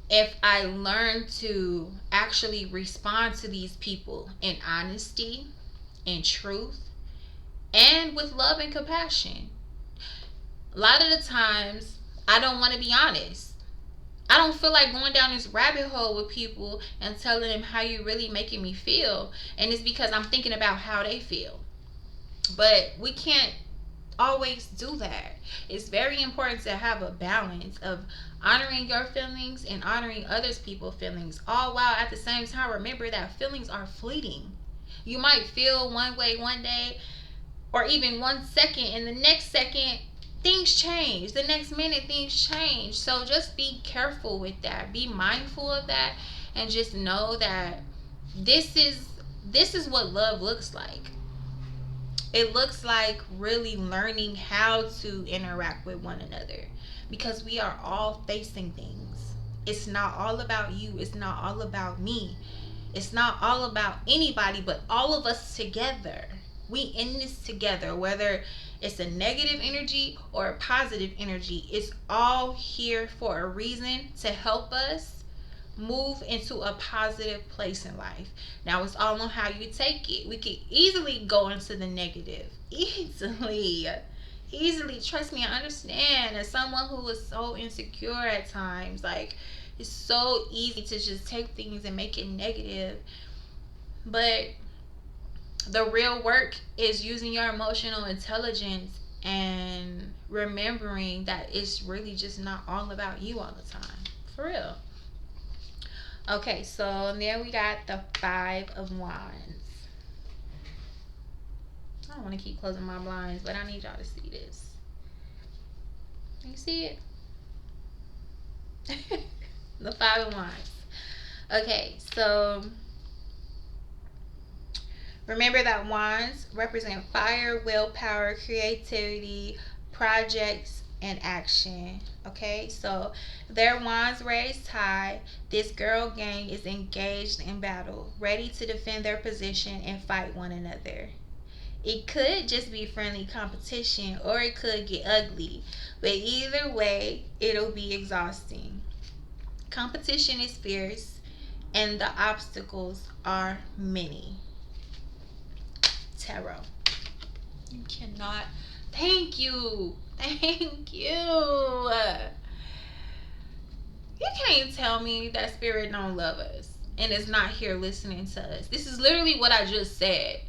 if I learn to actually respond to these people in honesty, in truth, and with love and compassion. A lot of the times, I don't want to be honest. I don't feel like going down this rabbit hole with people and telling them how you're really making me feel. And it's because I'm thinking about how they feel. But we can't always do that. It's very important to have a balance of honoring your feelings and honoring others people's feelings, all while at the same time remember that feelings are fleeting. You might feel one way one day or even 1 second, and the next second things change, the next minute things change. So just be careful with that, be mindful of that, and just know that this is what love looks like. It looks like really learning how to interact with one another, because we are all facing things. It's not all about you, it's not all about me, it's not all about anybody but all of us together. We in this together, whether it's a negative energy or a positive energy. It's all here for a reason to help us move into a positive place in life. Now it's all on how you take it. We could easily go into the negative. Easily. Trust me, I understand. As someone who is so insecure at times, like, it's so easy to just take things and make it negative. But the real work is using your emotional intelligence and remembering that it's really just not all about you all the time. For real. Okay, so then we got the Five of Wands. I don't want to keep closing my blinds, but I need y'all to see this. You see it? The Five of Wands. Okay, so remember that wands represent fire, willpower, creativity, projects, and action. Okay, so their wands raised high. This girl gang is engaged in battle, ready to defend their position and fight one another. It could just be friendly competition or it could get ugly, but either way, it'll be exhausting. Competition is fierce and the obstacles are many. Tarot. You cannot. Thank you. Thank you. You can't tell me that spirit don't love us and is not here listening to us. This is literally what I just said.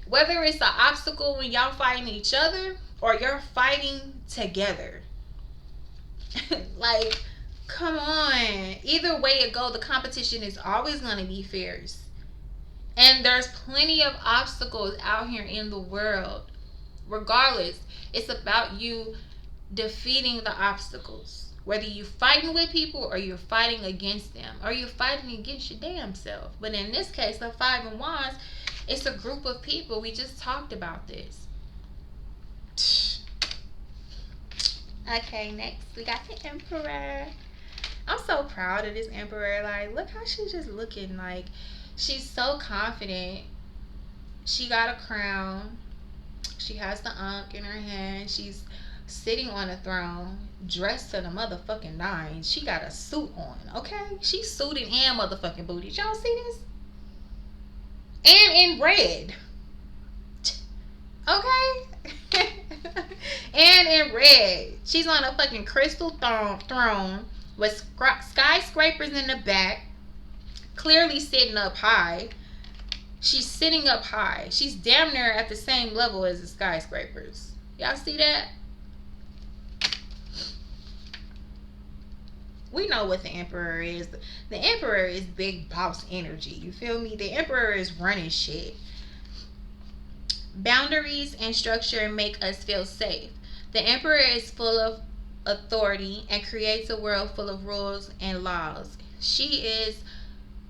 Whether it's an obstacle when y'all fighting each other or you're fighting together. Like, come on. Either way it go, the competition is always going to be fierce. And there's plenty of obstacles out here in the world. Regardless, it's about you defeating the obstacles. Whether you're fighting with people or you're fighting against them, or you're fighting against your damn self. But in this case, the Five of Wands, it's a group of people. We just talked about this. Okay, next we got the Emperor. I'm so proud of this Emperor. Like, look how she's just looking. Like, she's so confident. She got a crown. She has the Ankh in her hand. She's sitting on a throne, dressed to the motherfucking nines. She got a suit on, okay? She's suited and motherfucking booted. Y'all see this? And in red. Okay? And in red. She's on a fucking crystal throne with skyscrapers in the back. Clearly sitting up high. She's sitting up high. She's damn near at the same level as the skyscrapers. Y'all see that? We know what the Emperor is. The Emperor is big boss energy. You feel me? The Emperor is running shit. Boundaries and structure make us feel safe. The Emperor is full of authority and creates a world full of rules and laws. She is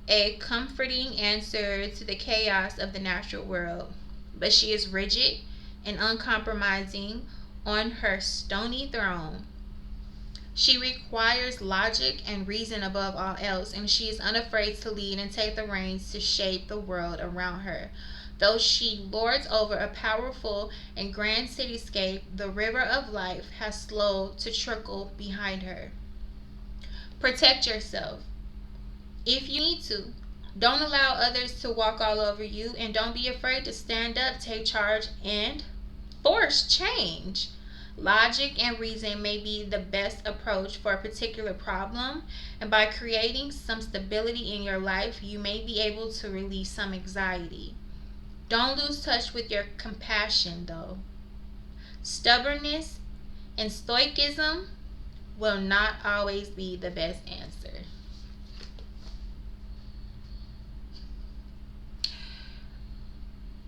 a comforting answer to the chaos of the natural world, but she is rigid and uncompromising on her stony throne. She requires logic and reason above all else, and she is unafraid to lead and take the reins to shape the world around her. Though she lords over a powerful and grand cityscape, the river of life has slowed to trickle behind her. Protect yourself. If you need to, don't allow others to walk all over you, and don't be afraid to stand up, take charge, and force change. Logic and reason may be the best approach for a particular problem, and by creating some stability in your life, you may be able to release some anxiety. Don't lose touch with your compassion, though. Stubbornness and stoicism will not always be the best answer.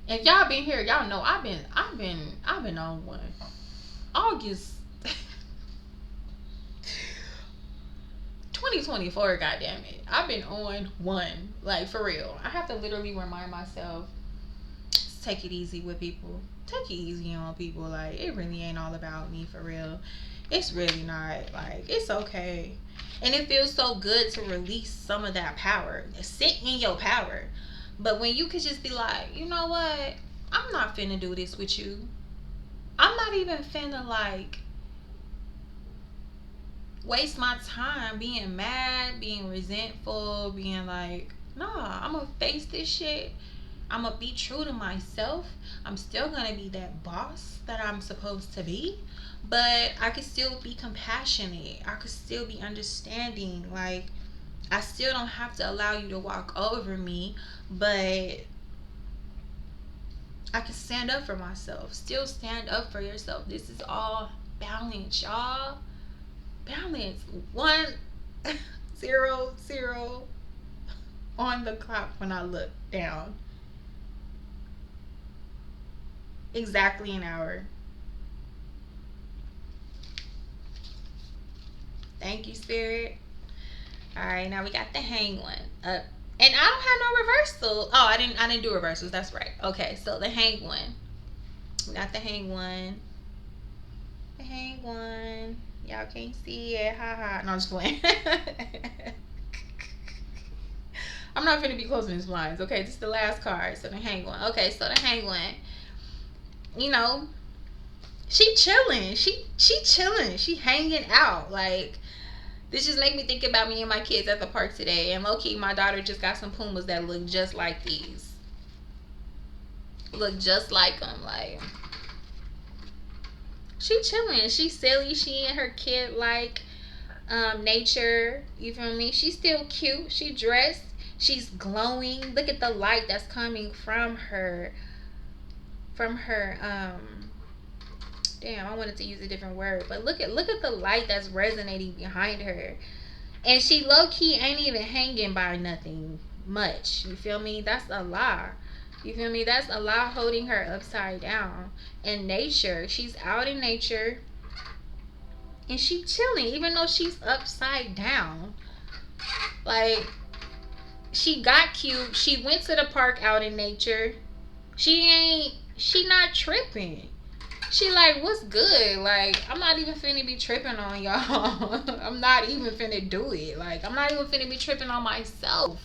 If y'all been here, y'all know I've been on one. August 2024, goddamn it. I've been on one. Like, for real. I have to literally remind myself, take it easy with people. Take it easy on people. Like, it really ain't all about me, for real. It's really not. Like, it's okay. And it feels so good to release some of that power. Sit in your power. But when you could just be like, you know what? I'm not finna do this with you. I'm not even finna like waste my time being mad, being resentful, being like, nah, I'm gonna face this shit. I'm gonna be true to myself. I'm still gonna be that boss that I'm supposed to be, but I could still be compassionate. I could still be understanding. Like, I still don't have to allow you to walk over me, but I can stand up for myself. Still stand up for yourself. This is all balance, y'all. Balance. 1:00 on the clock when I look down. Exactly an hour. Thank you, Spirit. All right, now we got the hang one. And I don't have no reversal. Oh, I didn't do reversals. That's right. Okay, so the hang one. We got the hang one. The hang one. Y'all can't see it. Ha ha. No, I'm just playing. I'm not gonna be closing these blinds. Okay, this is the last card. So the hang one. Okay, so the hang one. You know, she chilling. She chilling. She hanging out. Like, this just make me think about me and my kids at the park today. And low key, my daughter just got some Pumas that look just like these. Look just like them. Like, she chilling. She silly. She in her kid like nature. You feel me? She's still cute. She dressed. She's glowing. Look at the light that's coming from her. From her damn, I wanted to use a different word, but look at the light that's resonating behind her. And she low key ain't even hanging by nothing much. You feel me? That's a lie. You feel me? That's a lie holding her upside down. In nature, she's out in nature and she chilling even though she's upside down. Like, she got cute. She went to the park out in nature. She not tripping. She like, what's good? Like, I'm not even finna be tripping on y'all. I'm not even finna do it. Like, I'm not even finna be tripping on myself.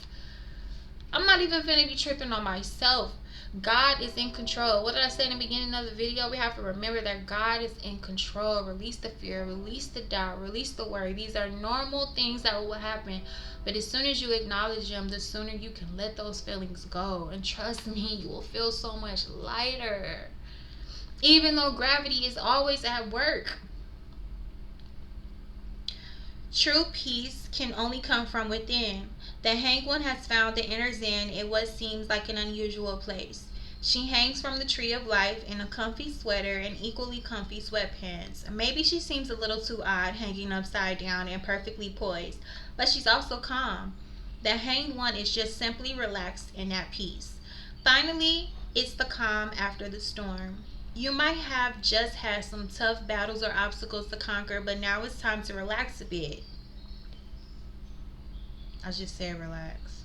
I'm not even finna be tripping on myself. God is in control. What did I say in the beginning of the video? We have to remember that God is in control. Release the fear, release the doubt, release the worry. These are normal things that will happen. But as soon as you acknowledge them, the sooner you can let those feelings go. And trust me, you will feel so much lighter. Even though gravity is always at work. True peace can only come from within. The hanged one has found the inner zen in what seems like an unusual place. She hangs from the tree of life in a comfy sweater and equally comfy sweatpants. Maybe she seems a little too odd hanging upside down and perfectly poised, but she's also calm. The hanged one is just simply relaxed and at peace. Finally, it's the calm after the storm. You might have just had some tough battles or obstacles to conquer, but now it's time to relax a bit. I just said relax.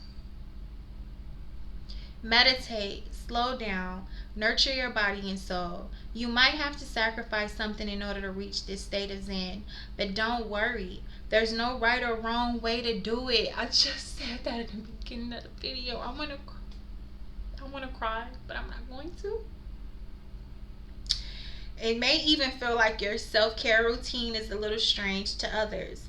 Meditate, slow down, nurture your body and soul. You might have to sacrifice something in order to reach this state of Zen, but don't worry. There's no right or wrong way to do it. I just said that at the beginning of the video. I want to cry, but I'm not going to. It may even feel like your self-care routine is a little strange to others.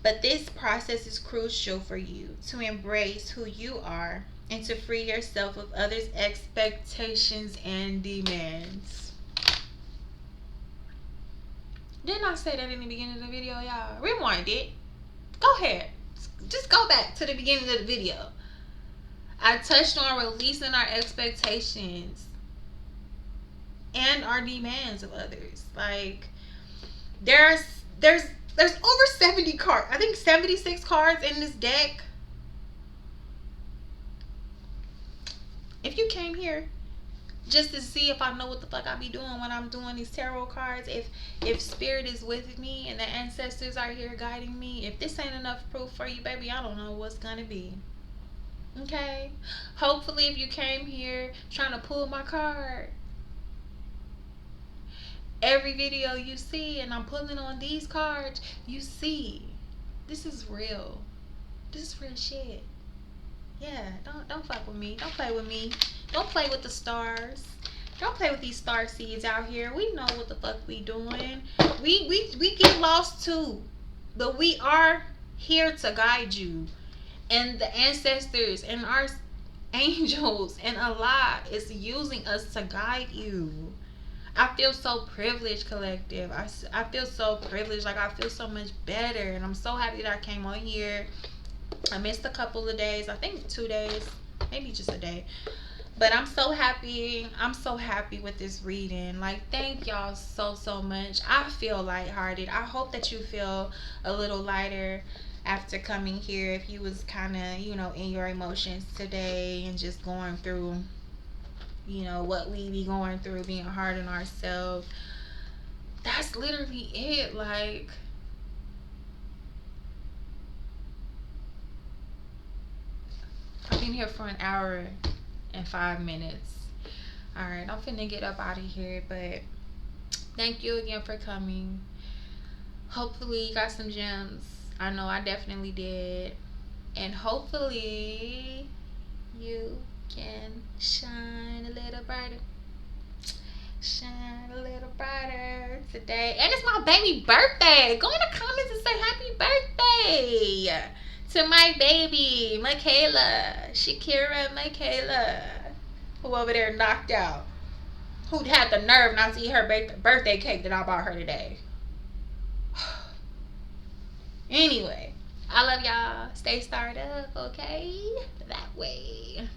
But this process is crucial for you to embrace who you are and to free yourself of others' expectations and demands. Didn't I say that in the beginning of the video, y'all? Rewind it. Go ahead. Just go back to the beginning of the video. I touched on releasing our expectations and our demands of others. Like, there's over 70 cards. I think 76 cards in this deck. If you came here just to see if I know what the fuck I be doing when I'm doing these tarot cards, if spirit is with me and the ancestors are here guiding me, if this ain't enough proof for you, baby, I don't know what's gonna be. Okay? Hopefully, if you came here trying to pull my card, every video you see and I'm pulling on these cards, you see this is real. This is real shit. Yeah, don't fuck with me. Don't play with me. Don't play with the stars. Don't play with these star seeds out here. We know what the fuck we doing. We get lost too. But we are here to guide you. And the ancestors and our angels and Allah is using us to guide you. I feel so privileged, collective. I feel so privileged. Like, I feel so much better. And I'm so happy that I came on here. I missed a couple of days. I think 2 days. Maybe just a day. But I'm so happy. I'm so happy with this reading. Like, thank y'all so, so much. I feel lighthearted. I hope that you feel a little lighter after coming here. If you was kind of, in your emotions today and just going through, what we be going through, being hard on ourselves. That's literally it. Like, I've been here for an hour and 5 minutes. Alright, I'm finna get up out of here, but thank you again for coming. Hopefully you got some gems. I know I definitely did. And hopefully you can shine a little brighter. Shine a little brighter today. And it's my baby birthday. Go in the comments and say happy birthday to my baby, Michaela. Shakira Michaela. Who over there knocked out. Who'd had the nerve not to eat her birthday cake that I bought her today. Anyway, I love y'all. Stay starred up, okay? That way.